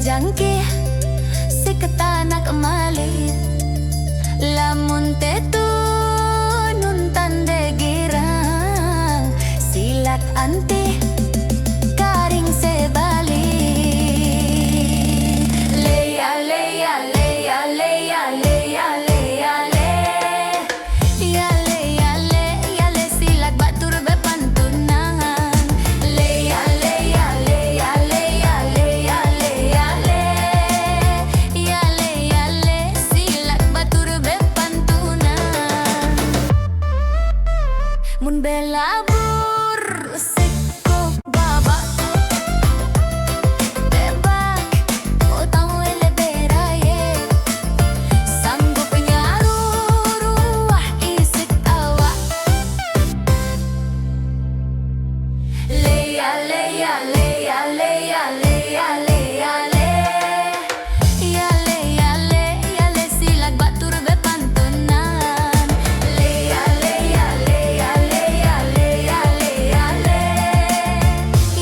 jangki siketana kemalit lamun tetu nun tande girang silat anti karing sebali leya leya leya leya leya leya le ya le ya le ya le silat batur bepantunan leya leya leya leya leya leya le ya le ya le silat batur bepantunan mun belabur seko baba tebak utang wele beraye sanggup nyaruruah isik awak leya leya leya leya leya leya le ya le ya le ya le silat batur bepantunan leya leya leya leya leya leya le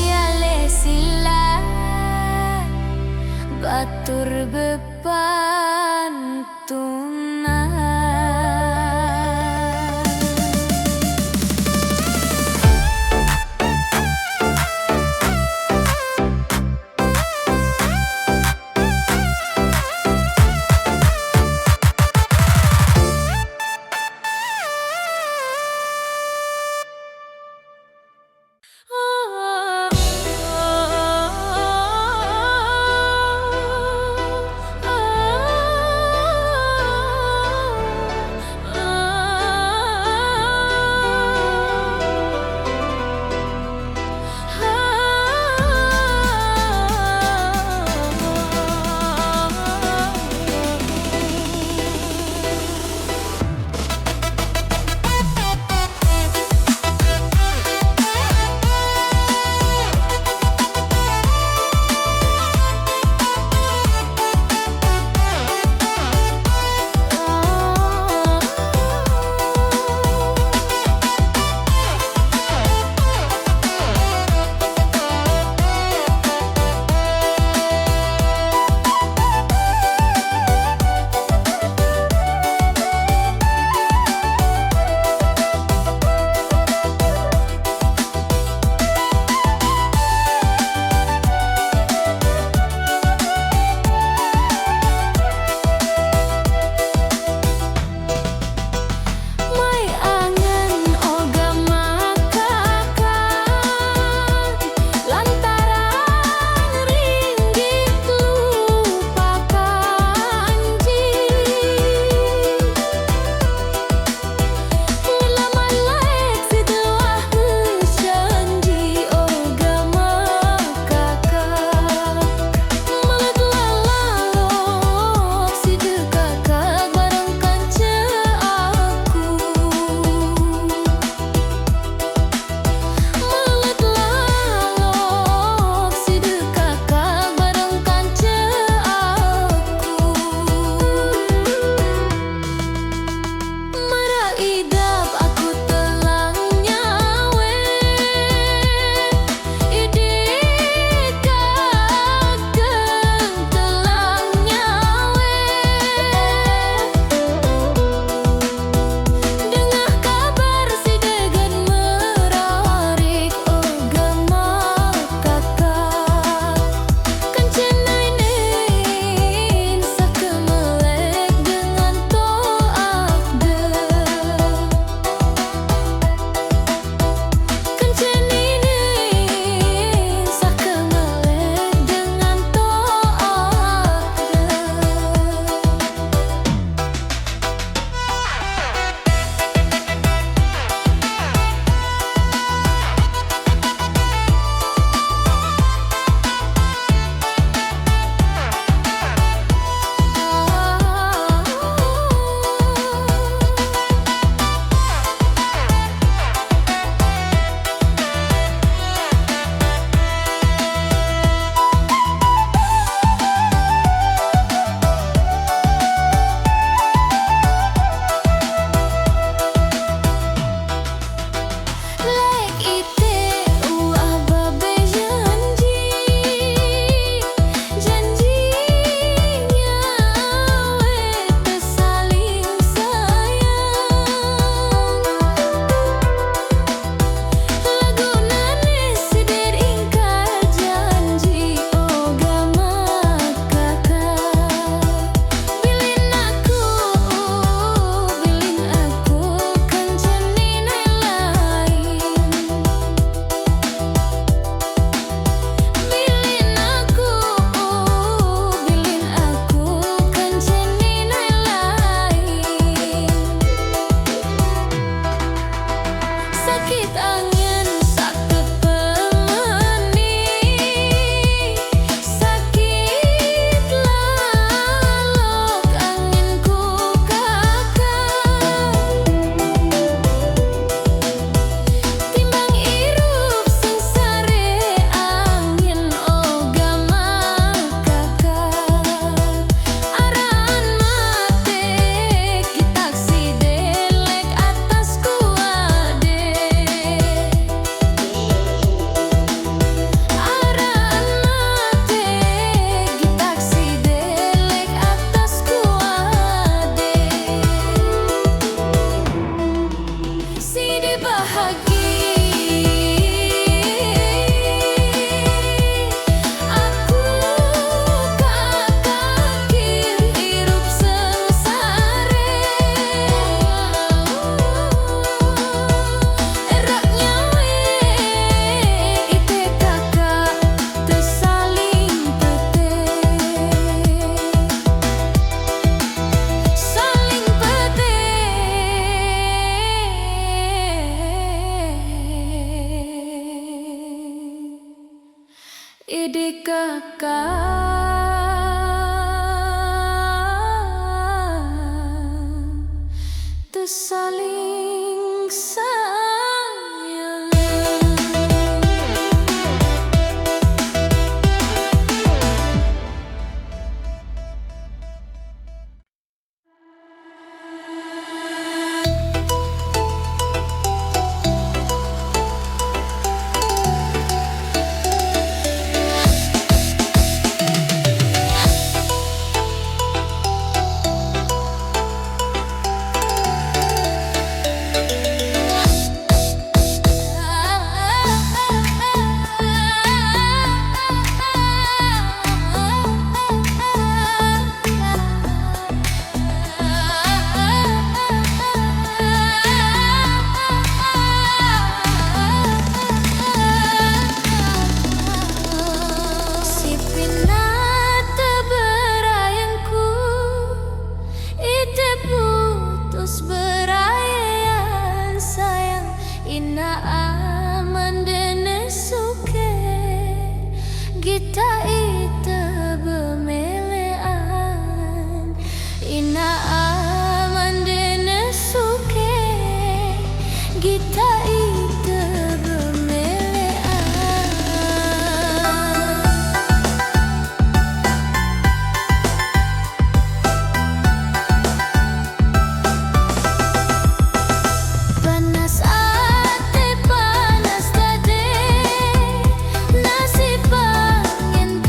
ya le silat batur bepantunan. Ide kakak tersaling sayang. Si pinata berayangku, ite putus berayan sayang. Ina aman dene suke, kita ite bemelean. Ina aman dene suke, kita ite bemelean. Panas ate panas tade, nasib angin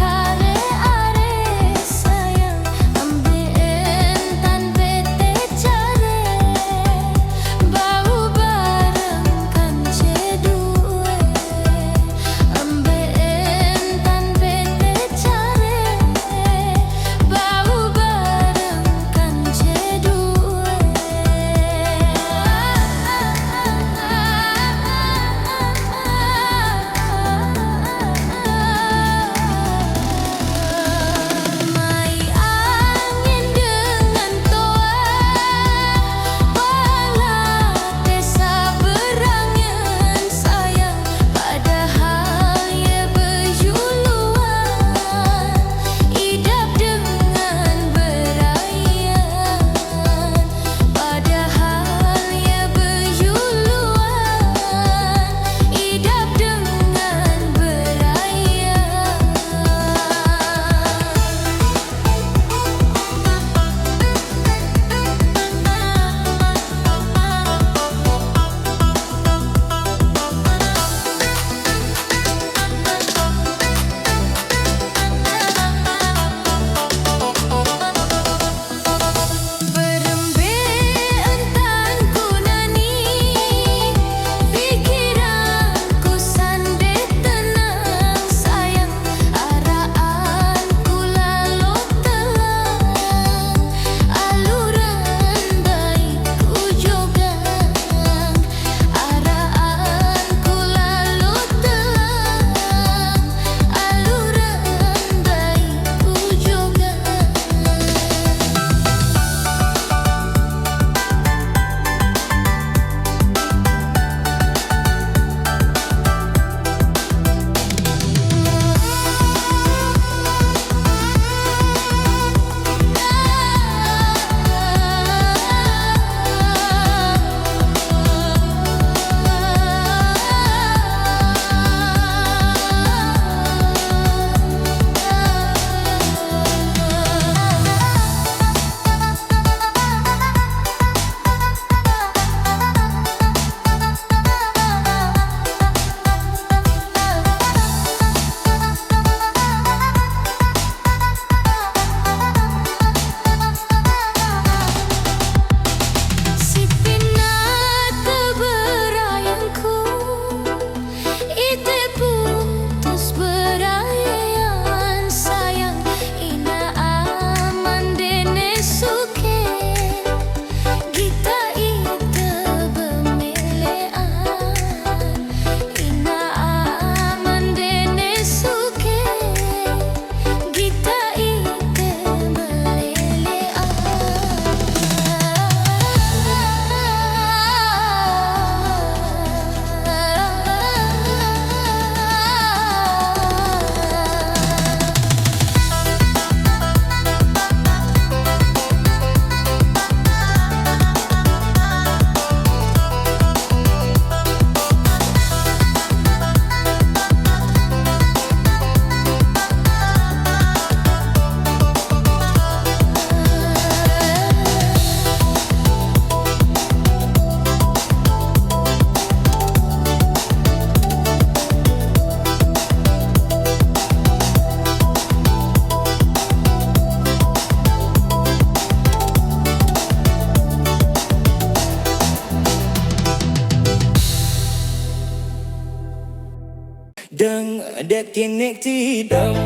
dek kini tidak,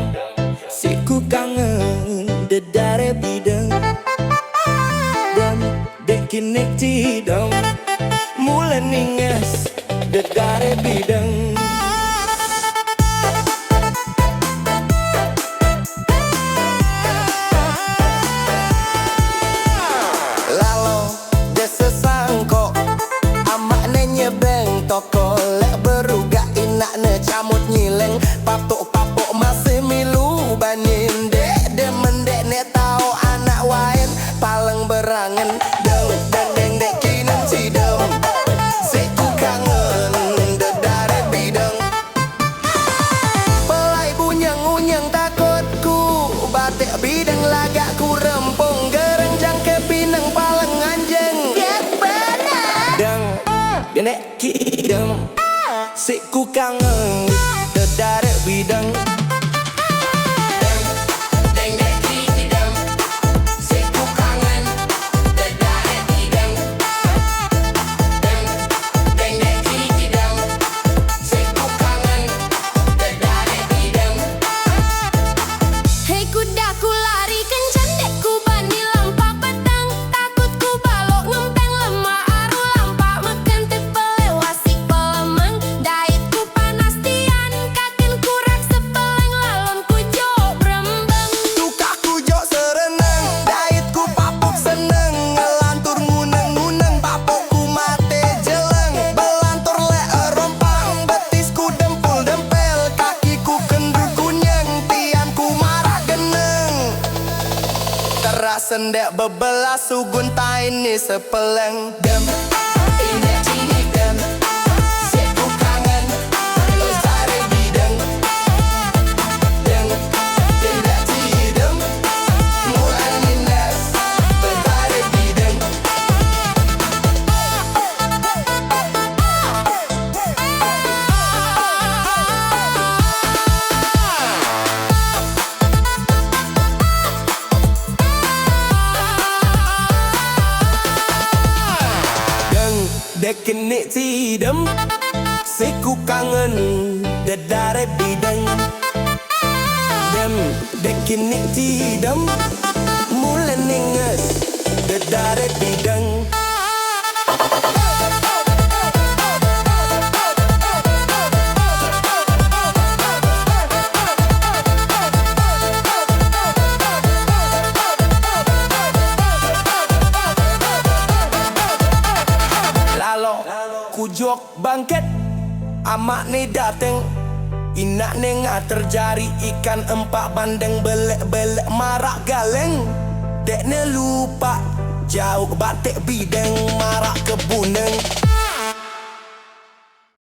si ku kangen dedare bidang. Dan dek kini tidak, mulai ninges dedare bidang. Lalu desa sangko amak nyebeng toko lek berugak inak ne camut nyileng papuk-papuk masih milu banin dek demen dek ne tau anak wain paling berangen deng deng deng dek kinen cidem siku kangen dedare bidang. Pelai bunyeng-unyeng takutku batik bidang lagak ku rempung gerenjang ke pinang paling anjeng get bener deng dek kidem siku kangen dedare bidang. Hei kudaku lari kencang dek ku bandi lampak petang takut ku balok ngempeng lemah aru lampak meken tepele wasik pelemeng dait ku panas tian kakin kurak sepeleng lalon ku jok brembeng Tukak ku jok sereneng dait ku papuk seneng ngelantur nguneng-nguneng papuk ku mate jeleng belantur le rompang betis ku dempul dempel kaki ku kendur kunyeng tian ku marah geneng terasa ndek bebelas sugun taini sepeleng dem indah cini dem siku kangen dedare bidang dem indah cidem mulai nindas dedare bidang. Dek kini cidem siku kangen dedare bidang. Dem dek kini cidem mulai ninges dedare bidang. Ku jok bangket amak ni dateng inak ni terjari ikan empat bandeng belek-belek marak galeng dek ne lupa jauh batik bideng marak kebuneng.